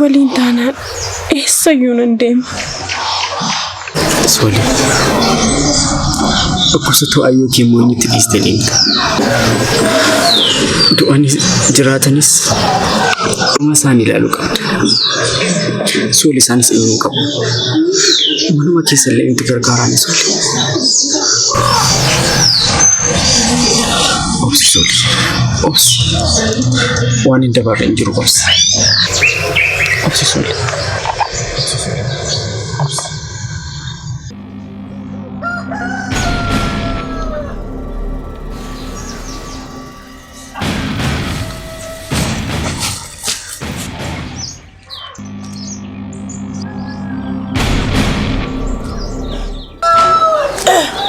waliin taanaan eessayyuu nan deema. Soli. Akkasumas ayyuu kee moonyitti dhiiste deemta. Du'anis jiraatanis dhuma isaanii ilaaluu qabda. Soli isaanis eenyuu qabu. Manuma keessa illee itti gargaaraan soli. Obsi soli. Obsi. Waan hin dabarre hin jiru obsi. Obsi soli.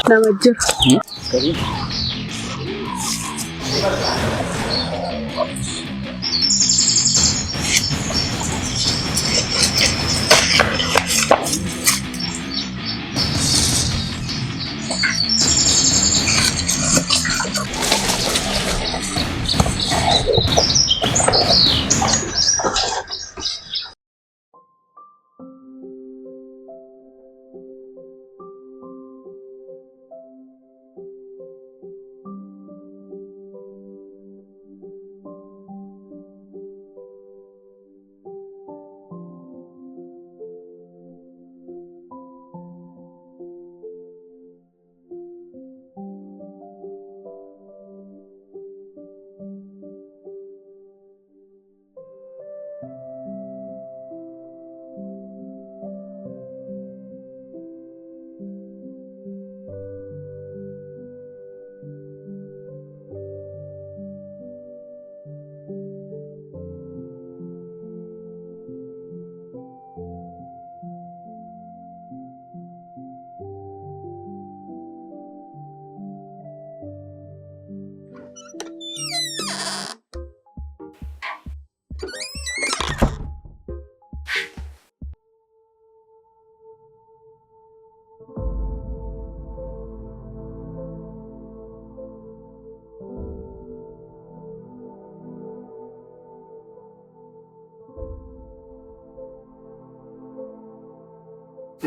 Daawwachuu.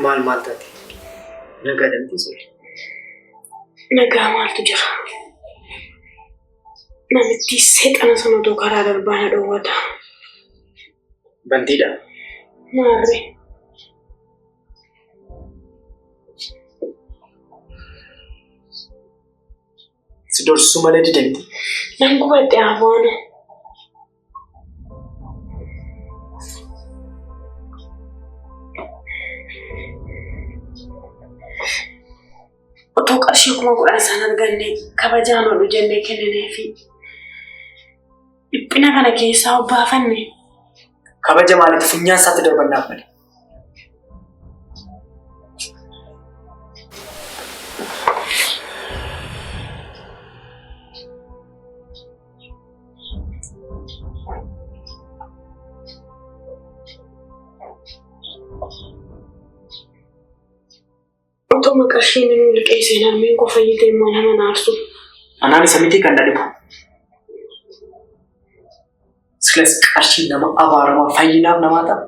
Maal taate? Nagaa damti soli. Nagaa maaltu jira? Namichi seexana sanatu karaa darbaa na dhoowwata. Bantiidha? Maarree. Si dorsisuu malee didamti? Nan gubadhe aboona. Otoo qarshii kuma kudhan san arganne kabajaan oolu jennee kennineefi dhiphina kana keessaa obbaafanne. Kabaja maaliif funyaan isaatti darbannaaf malee? Otoo maqasheen inni liqeessee narmeen qofa fayyitee immoo nama naarsu. Anaan isa miti kan dhadhibu. Silas qarshii nama abaaramaa fayyinaaf namaa ta'a.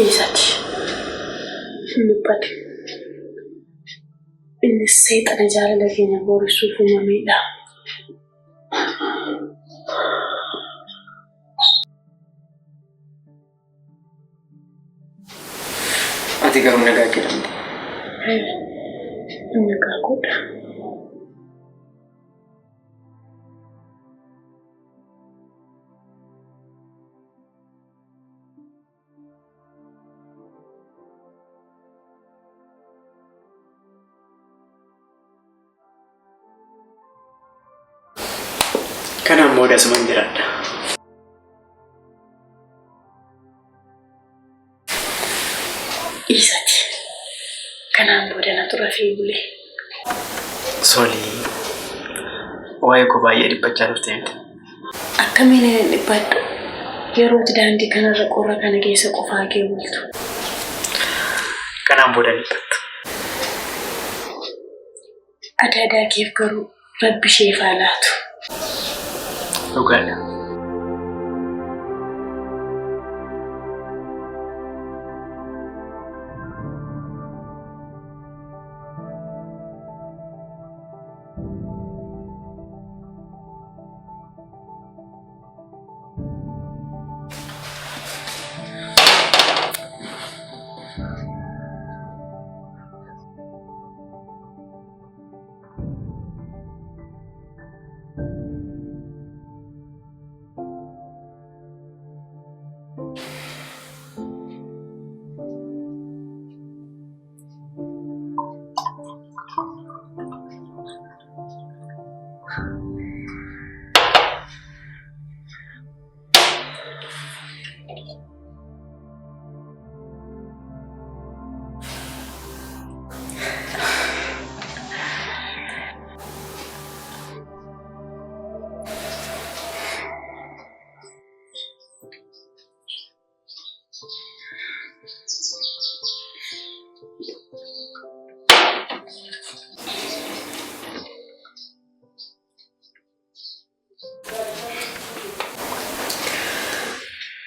Isati. Nubbate. Inni seexana jaalala keenya boorisuuf uumamedha. Ati garuu nagaa jedhamti. Nagaa godha. Kanaan booda asuman jiraadha. Isati. Kanaan booda na tura fi bulee Soli waa'ee koo baay'ee dhiphachaa dhufte miti. Akkamiin hin dhiphadhu? Yeroo daandii kanarra qorra kana keessa qofaa kee bultu. Kanaan booda dhiphattu. Adaadaa keef garuu Rabbi ishee haa laatu. Dhugaadha.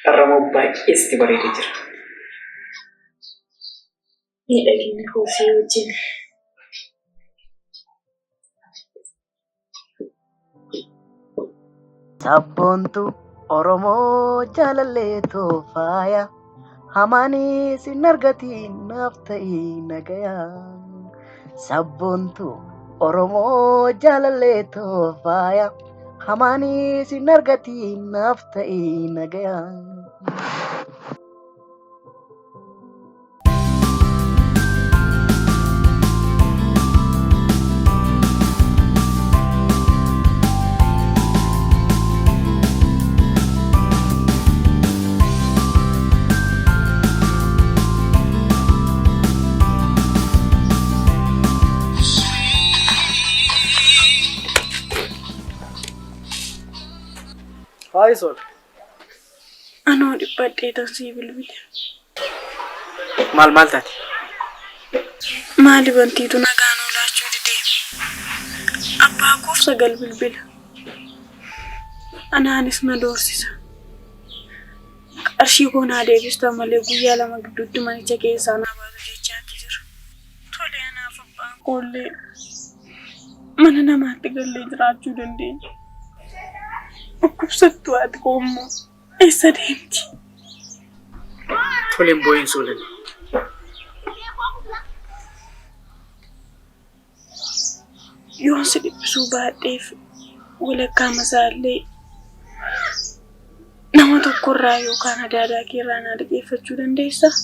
Diraamaa baay'eesti bareedee jira. Miidhaginni koosii wajjin. Sabboontu Oromoo jaalallee toofaaya hamaanii sin argatiin naaf ta'ii nagayaa. Sabboontu Oromoo jaalallee toofaaya hamaanii sin argatiin naaf ta'ii nagayaa. Hi, Sol. Anoo dhiphadhee taasii bilbile. Maal taate? Maali bantiitu nagaan oolaachuu dideema. Abbaa koof sagal bilbila. Anaanis na doorsisa. Qarshii koo naa deebista malee guyyaa lama gidduutti manicha keessaa naa baatu jechaatti jira. Tole anaaf abbaan koollee mana namaatti gallee jiraachuu dandeenya. Dhukkubsattuu ati koommoo eessa deemti? Toleen boo'in Solan. Yoon si dhiphisuu baadheef walakkaa masaallee nama tokkorraa yookaan adaadaa keerraa naa liqeeffachuu dandeessaa?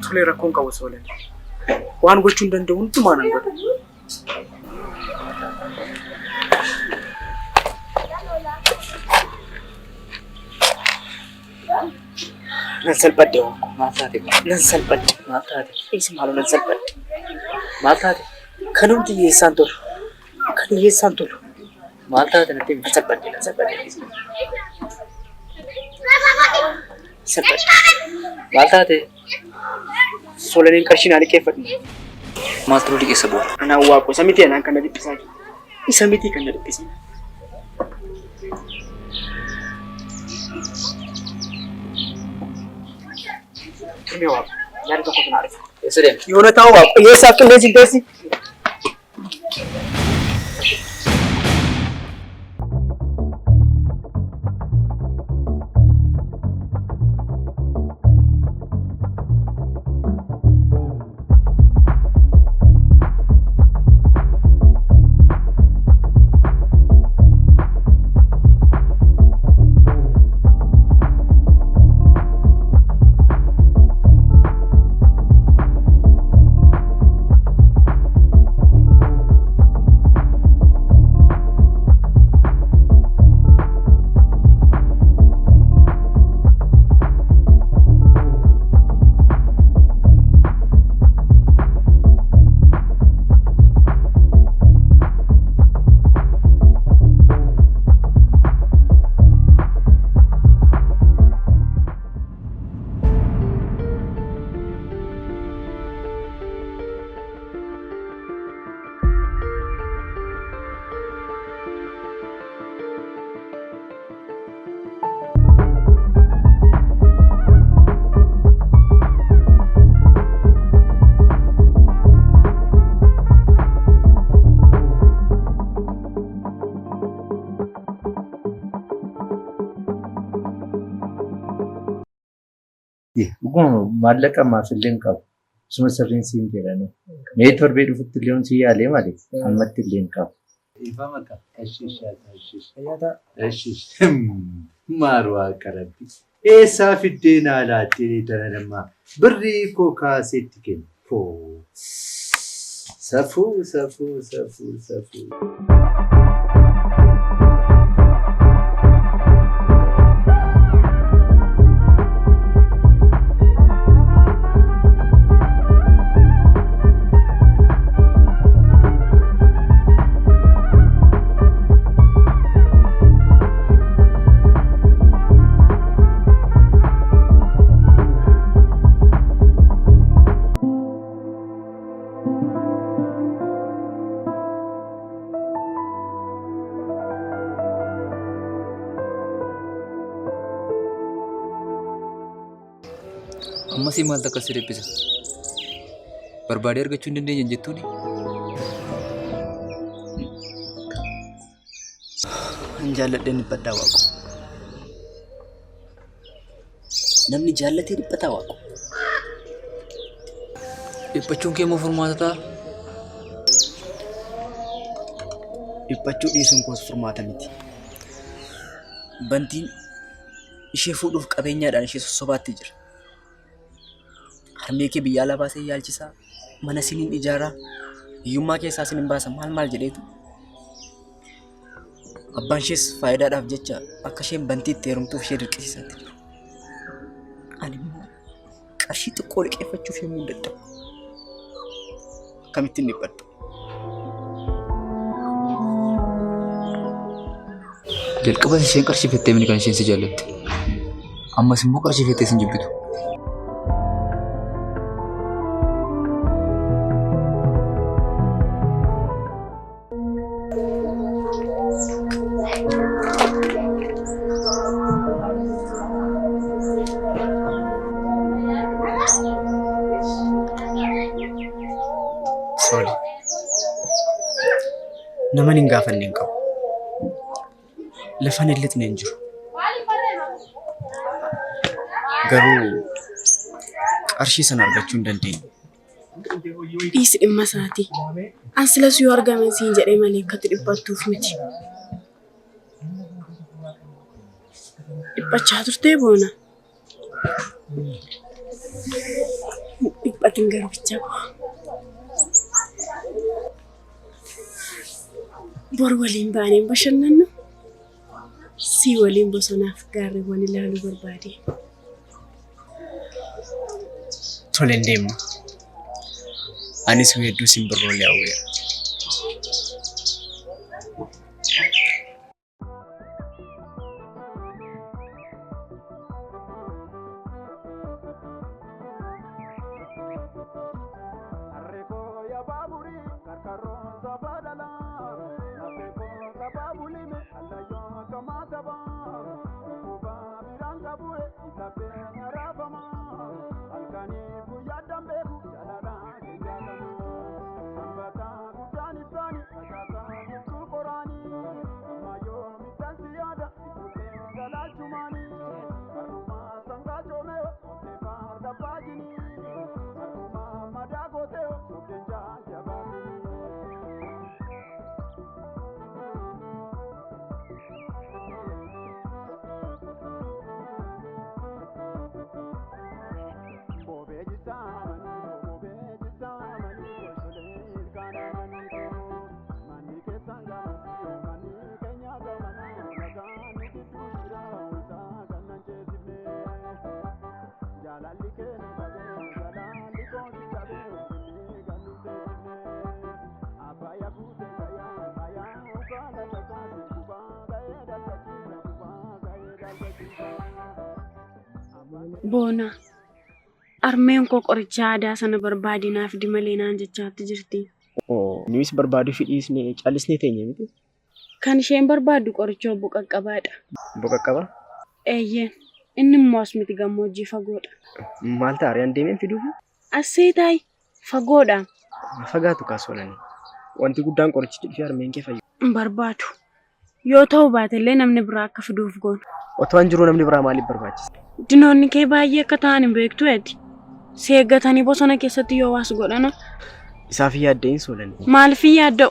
Tolee rakkoon qabu Solan. Waan gochuun danda'u hundumaa nan godha. Nan salphadhe waanko maal taate? Nan salphadhe maal taate? Eessi maaloo nan salphadhe? Maal taate? Kan hundi hiyyeessaan tolu. Kan hiyyeessaan tolu. Maal taate natti nan salphadhe nan salphadhe. Salphadhe. Maal taate? Solaniin qarshii naa liqeeffadhu. Maal turuu liqeessa bu'aa? Anaan waaqoo isa miti anaan kan na dhiphisaa jiru. Isa miti kan na dhiphisaa. Turmee waaqa yaada tokkotu naa dhufa. Eessa deema? Yoona taa'u waaqa hiyyeessaaf qilleensi hin teessi. Dhuguma maallaqa ammaaf illee hin qabu. Suma sirriin siin jedhanii. Mee torbee dhufutti illee si yaalee malee ammatti illee hin qabu. Ifa maka ashish marwa karabbi esa fidde na laattee dana nama birrii koo kaasetti kennu foo safu. Amma sih maal takka siree pisa. Barbaadee argachuu hin dandeenye jettuuni. Hin jaalladheen dhiphataa waaqu. Namni jaallatee dhiphataa waaqu. Dhiphachuun kee moo furmaata ta'a? Dhiphachuu dhiisuun koos furmaata miti. Bantiin ishee fuudhuuf qabeenyaadhaan ishee sossobaatti jira. Harmee kee biyya alaa baasee yaalchisaa mana siniin ijaaraa hiyyummaa keessaa siniin baasa maal jedheetu. Abbaan ishees faayidaadhaaf jecha akka isheen bantiitti heerumtuuf ishee dirqisiisaatti. Ani immoo qarshii xiqqoo liqeeffachuuf yommuu dadhabu akkamittiin dhiphadhu. Jalqaba isheen qarshii fettee mini kan isheen si jaallatte. Ammas immoo qarshii fettee sin jibbitu. Sorry. Naman hin gaafanne hin qabu. Lafan illee hin jiru. Garuu qarshii sana argachuu hin dandeenye. Dhiisi dhimma isaatii. An silas yoo argame siin jedhee malee akkatti dhiphattuuf miti. Dhiphachaa turtee boona. Dhiphatiin garbicha koo. Bor waliin baaneen bashannanna. Si waliin bosonaaf gaarreewwan ilaaluu barbaade. Toleen deemna. Anis weedduu simbirroolee hawweera. Boona. Armeen koo qoricha aadaa sana barbaadinaaf dimalee naan jechaatti jirti. Nunis barbaaduu fi dhiisnee callisnee teenye miti. Kan isheen barbaaddu qoricha obbo Qaqqabaadha. Obbo Qaqqabaa? Eeyyeen. Inni immoo as miti gammoojjii fagoodha. Maal ta'a ariyaan deemeen fiduufi? Assee taayi fagoodha. Fagaatu kaasolanii. Wanti guddaan qorichichi dhufee harmeen kee fayyadu. Barbaadu. Yoo ta'u baatellee namni biraa akka fiduuf goona. Otoo hin jiru namni biraa maaliif barbaachisa? Dinoonni kee baay'ee akka ta'an hin beektu eti. Si eeggatanii bosona keessatti yoo waas godhana. Isaaf yaaddeen Soolanii. Maaliif yaadda'u?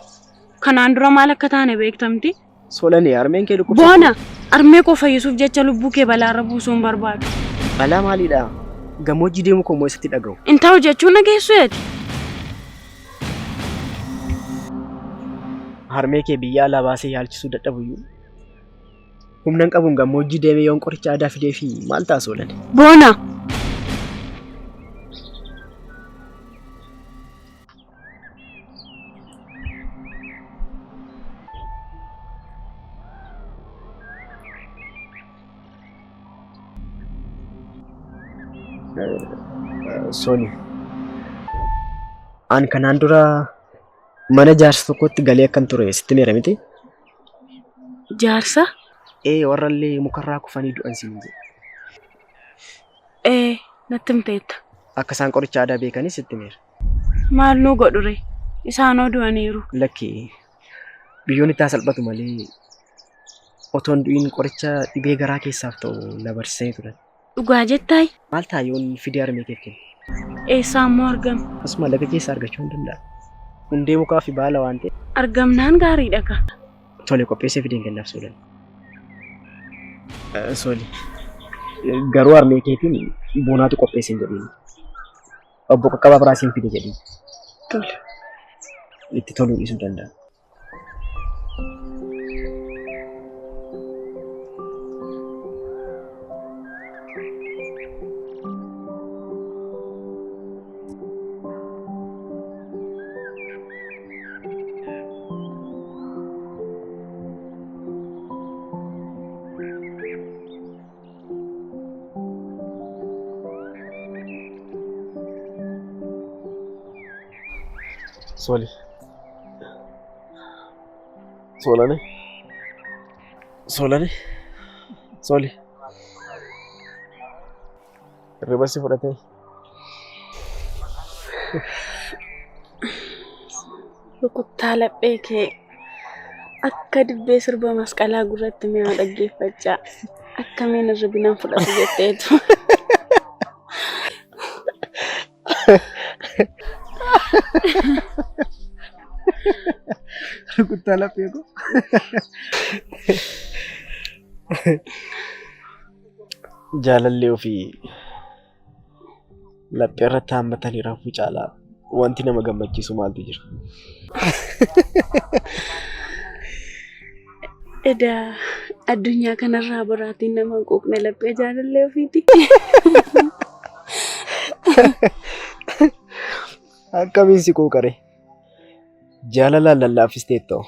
Kanaan dura maal akka taane beektamti? Soolanii armeen kee dhukkubsa. Boona! Armee koo fayyisuuf jecha lubbuu kee balaarra buusuun barbaadu. Balaa maaliidha? Gammoojjii deemu koo moo isatti dhaga'u? Intaa'u jechuun nageessu eti. Harmee kee biyya alaa baasee yaalchisuu dadhabuyyuu. Humna hin qabuun gammoojjii deemee yoon qoricha aadaa fidee fi maal ta'a Soolanii? Boona! Sooli. An kanaan dura mana jaarsa tokkotti galee akkan ture sitti meera miti? Jaarsa? Warrallee mukarraa kufanii du'an siin jedhe. Natti himteetta. Akka isaan qoricha aadaa beekanis sitti meera. Maal nuu godhure? Isaanoo du'aniiru. Lakki biyyoon itti salphatu malee otoon du'iin qoricha dhibee garaa keessaaf ta'u na barsiisanii turan. Dhugaa jettaay? Maal ta'a yoon fidee harmee keef kennu? Eessaa immoo argama? Asuma laga keessa argachuu hin danda'a. Hundee mukaa fi baala waan ta'e. Argamnaan gaariidha ka. Tole qopheessee fideen kennaaf Soolanii. Sooli. Garuu harmee keetiin boonaatu qopheessee hin jedhiin. Obbo Qaqqabaa biraasiin fide jedhiin. Tole. Itti toluu dhiisuu danda'a. Sooli. Soolanii. Soolanii. Sooli. Hirriba si fudhatee. Rukuttaa laphee kee akka dibbee sirba masqalaa gurratti mi'a dhaggeeffachaa akkamiin hirribinaan fudhatu jetteetu. Rukuttaa laphee koo. Jaalallee ofii laphee irratti haammatanii rafuu caalaa wanti nama gammachiisu maaltu jira? Edaa addunyaa kanarraa boraatiin nama quuqne laphee jaalallee ofiiti. Akkamiin si quuqare? Jaalalaan lallaaffistee ta'u.